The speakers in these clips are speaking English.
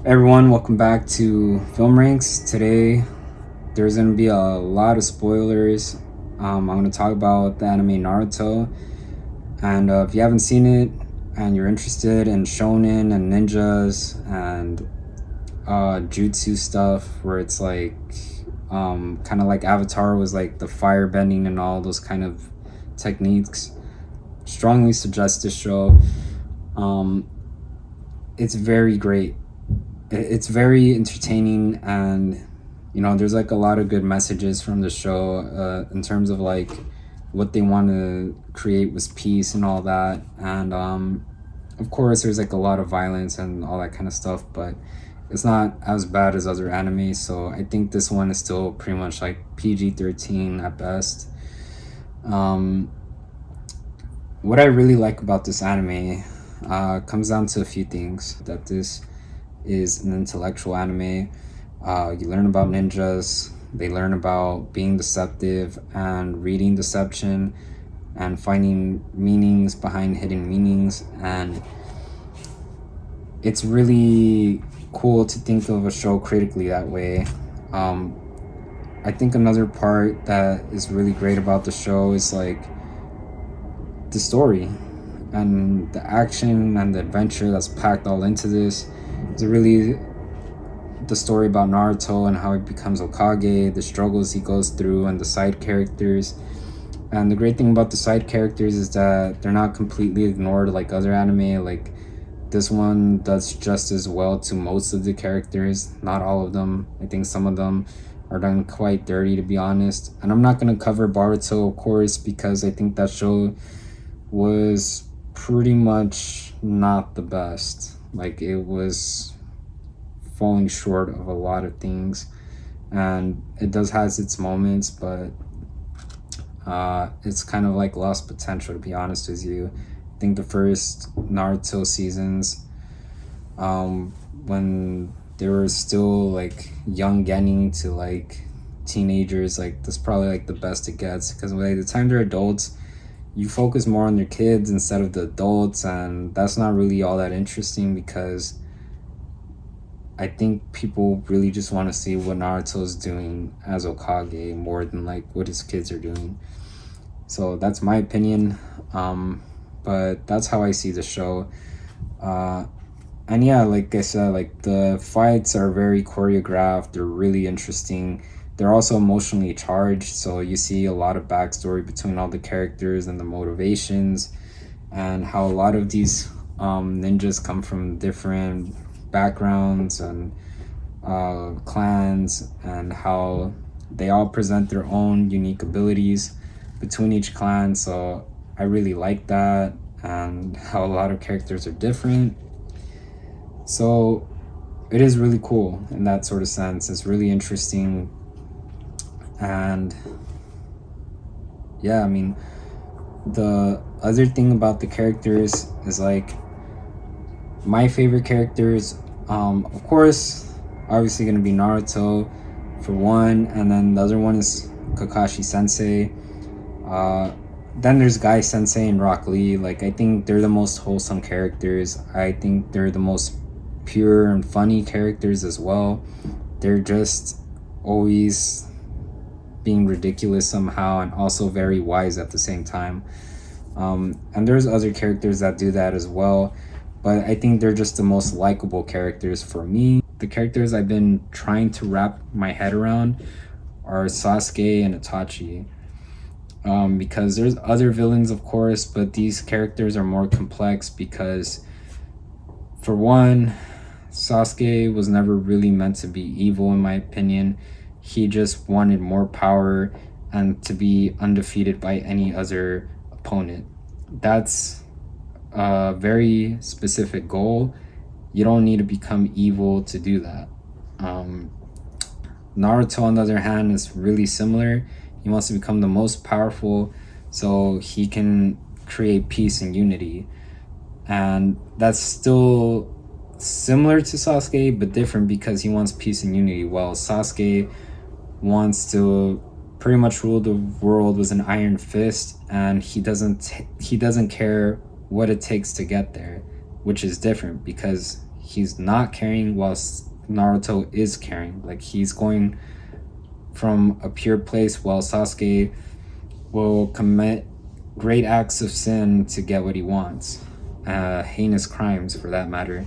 Everyone, welcome back to Film Ranks. Today there's going to be a lot of spoilers. I'm going to talk about the anime Naruto, and if you haven't seen it and you're interested in shonen and ninjas and jutsu stuff where it's like kind of like Avatar was like the fire bending and all those kind of techniques, strongly suggest this show. It's very great. It's very entertaining, and there's like a lot of good messages from the show in terms of like what they want to create was peace and all that. And of course there's like a lot of violence and all that kind of stuff, but it's not as bad as other anime, so I think this one is still pretty much like PG-13 at best. What I really like about this anime comes down to a few things. That this is an intellectual anime. You learn about ninjas, they learn about being deceptive and reading deception and finding meanings behind hidden meanings, and it's really cool to think of a show critically that way. I think another part that is really great about the show is like the story and the action and the adventure that's packed all into this. It's really the story about Naruto and how he becomes Hokage, the struggles he goes through, and the side characters. And the great thing about the side characters is that they're not completely ignored like other anime. Like this one does just as well to most of the characters, not all of them. I think some of them are done quite dirty, to be honest. And I'm not going to cover Boruto, of course, because I think that show was pretty much not the best. Like it was falling short of a lot of things, and it does has its moments, but it's kind of like lost potential, to be honest with you. I think the first Naruto seasons, when they were still like young getting to like teenagers, like that's probably like the best it gets, because by the time they're adults you focus more on their kids instead of the adults, and that's not really all that interesting, because I think people really just want to see what Naruto's doing as Hokage more than like what his kids are doing. So that's my opinion, but that's how I see the show. And yeah, like I said, like the fights are very choreographed, they're really interesting. They're also emotionally charged, so you see a lot of backstory between all the characters and the motivations, and how a lot of these ninjas come from different backgrounds and clans, and how they all present their own unique abilities between each clan. So I really like that, and how a lot of characters are different. So it is really cool in that sort of sense. It's really interesting. And yeah, I mean, the other thing about the characters is like my favorite characters, of course, obviously gonna be Naruto for one, and then the other one is Kakashi Sensei. Then there's Guy Sensei and Rock Lee. Like I think they're the most wholesome characters. I think they're the most pure and funny characters as well. They're just always being ridiculous somehow, and also very wise at the same time. And there's other characters that do that as well, but I think they're just the most likable characters for me. The characters I've been trying to wrap my head around are Sasuke and Itachi, because there's other villains, of course, but these characters are more complex because, for one, Sasuke was never really meant to be evil, in my opinion. He just wanted more power and to be undefeated by any other opponent. That's a very specific goal. You don't need to become evil to do that. Naruto, on the other hand, is really similar. He wants to become the most powerful so he can create peace and unity. And that's still similar to Sasuke, but different, because he wants peace and unity, while Sasuke wants to pretty much rule the world with an iron fist, and he doesn't care what it takes to get there, which is different because he's not caring, while Naruto is caring. Like, he's going from a pure place, while Sasuke will commit great acts of sin to get what he wants, heinous crimes for that matter.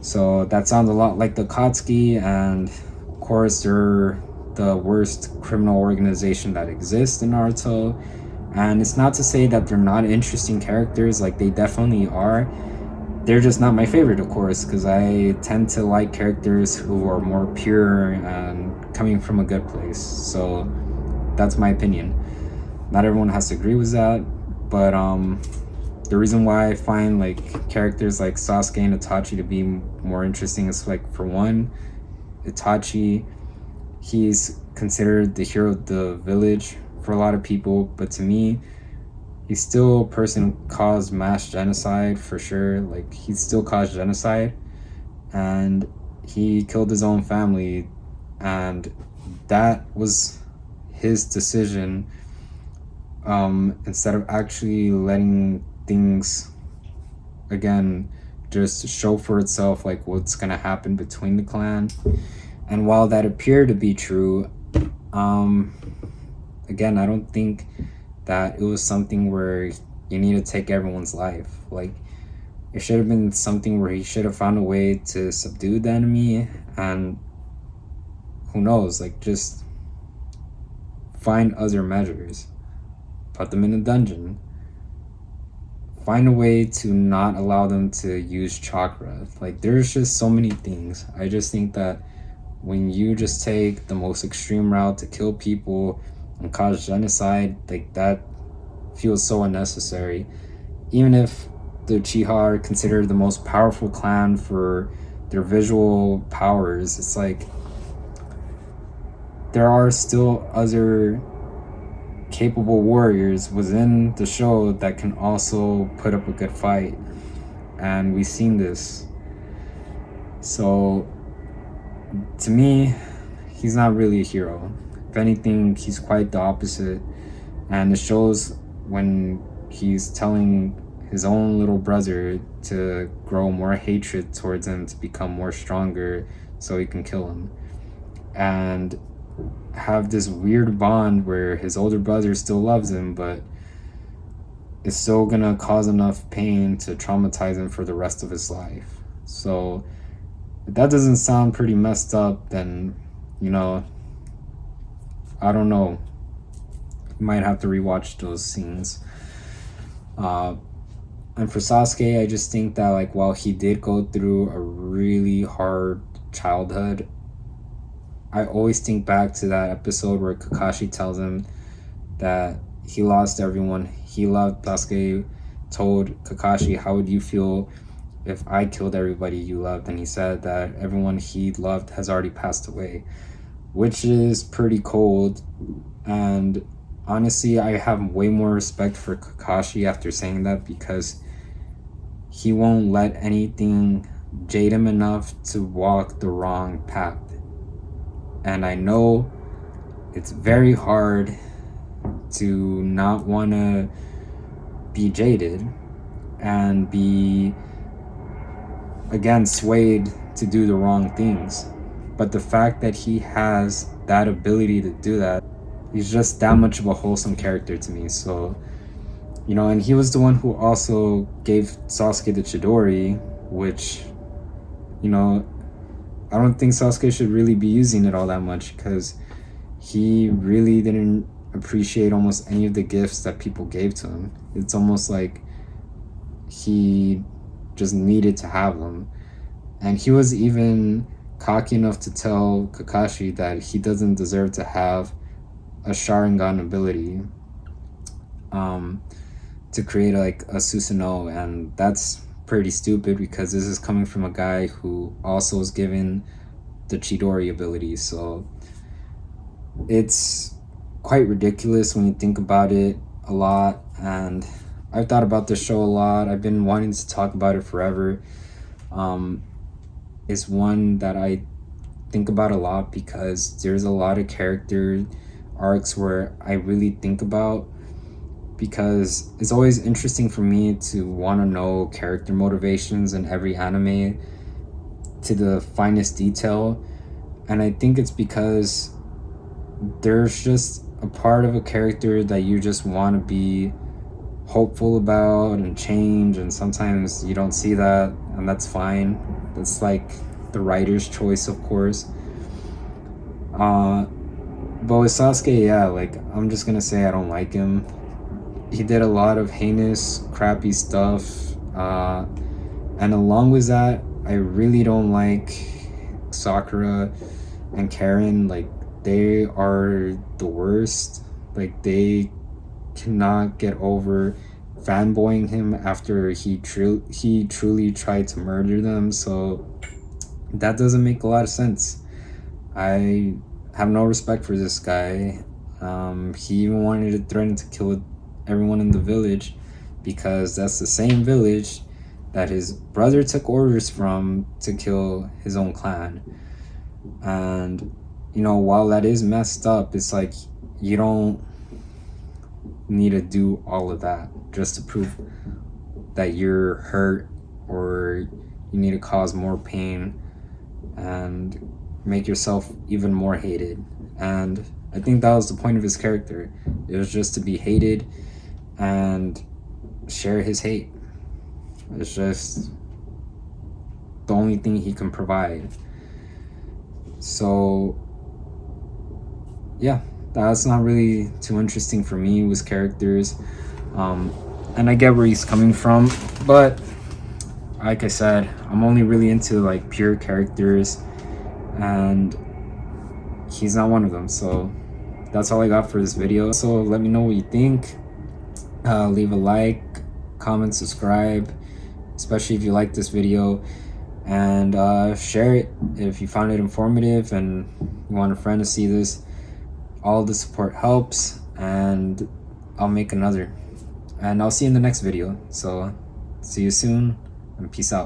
So that sounds a lot like the Akatsuki, and of course they're the worst criminal organization that exists in Naruto. And it's not to say that they're not interesting characters, like they definitely are. They're just not my favorite, of course, because I tend to like characters who are more pure and coming from a good place. So that's my opinion. Not everyone has to agree with that, but the reason why I find like characters like Sasuke and Itachi to be more interesting is, like, for one, Itachi, he's considered the hero of the village for a lot of people, but to me, he's still a person who caused mass genocide for sure. Like, he still caused genocide, and he killed his own family, and that was his decision. Instead of actually letting things, again, just show for itself, like, what's gonna happen between the clan. And while that appeared to be true, again, I don't think that it was something where you need to take everyone's life. Like, it should have been something where he should have found a way to subdue the enemy, and who knows, like, just find other measures, put them in a dungeon, find a way to not allow them to use chakra. Like, there's just so many things. I just think that when you just take the most extreme route to kill people and cause genocide, like, that feels so unnecessary. Even if the Uchiha are considered the most powerful clan for their visual powers, it's like there are still other capable warriors within the show that can also put up a good fight, and we've seen this. So to me, he's not really a hero. If anything, he's quite the opposite, and it shows when he's telling his own little brother to grow more hatred towards him, to become more stronger so he can kill him, and have this weird bond where his older brother still loves him, but it's still gonna cause enough pain to traumatize him for the rest of his life. So if that doesn't sound pretty messed up, then, you know, I don't know, you might have to rewatch those scenes. And for Sasuke, I just think that, like, while he did go through a really hard childhood, I always think back to that episode where Kakashi tells him that he lost everyone he loved. Sasuke told Kakashi, how would you feel if I killed everybody you loved? And he said that everyone he loved has already passed away, which is pretty cold. And honestly, I have way more respect for Kakashi after saying that, because he won't let anything jade him enough to walk the wrong path. And I know it's very hard to not want to be jaded and be, again, swayed to do the wrong things. But the fact that he has that ability to do that, he's just that much of a wholesome character to me. So, you know, and he was the one who also gave Sasuke the Chidori, which, you know, I don't think Sasuke should really be using it all that much, because he really didn't appreciate almost any of the gifts that people gave to him. It's almost like he just needed to have them. And he was even cocky enough to tell Kakashi that he doesn't deserve to have a Sharingan ability to create like a Susanoo, and that's pretty stupid, because this is coming from a guy who also is given the Chidori ability. So it's quite ridiculous when you think about it a lot, and I've thought about this show a lot. I've been wanting to talk about it forever. It's one that I think about a lot, because there's a lot of character arcs where I really think about, because it's always interesting for me to want to know character motivations in every anime. to the finest detail, and I think it's because there's just a part of a character that you just want to be hopeful about and change, and sometimes you don't see that, and that's fine. That's like the writer's choice, of course. But with Sasuke, yeah, like, I'm just gonna say I don't like him. He did a lot of heinous, crappy stuff, and along with that, I really don't like Sakura and Karen. Like, they are the worst. Like, they cannot get over fanboying him after he truly tried to murder them. So that doesn't make a lot of sense. I have no respect for this guy. He even wanted to threaten to kill everyone in the village, because that's the same village that his brother took orders from to kill his own clan. And while that is messed up, it's like, you don't need to do all of that just to prove that you're hurt, or you need to cause more pain and make yourself even more hated. And I think that was the point of his character. It was just to be hated and share his hate. It's just the only thing he can provide. So yeah, that's not really too interesting for me with characters. And I get where he's coming from, but like I said, I'm only really into like pure characters, and he's not one of them. So that's all I got for this video. So let me know what you think. Leave a like, comment, subscribe, especially if you like this video, and share it if you found it informative and you want a friend to see this. All the support helps, and I'll make another, and I'll see you in the next video. So see you soon, and peace out.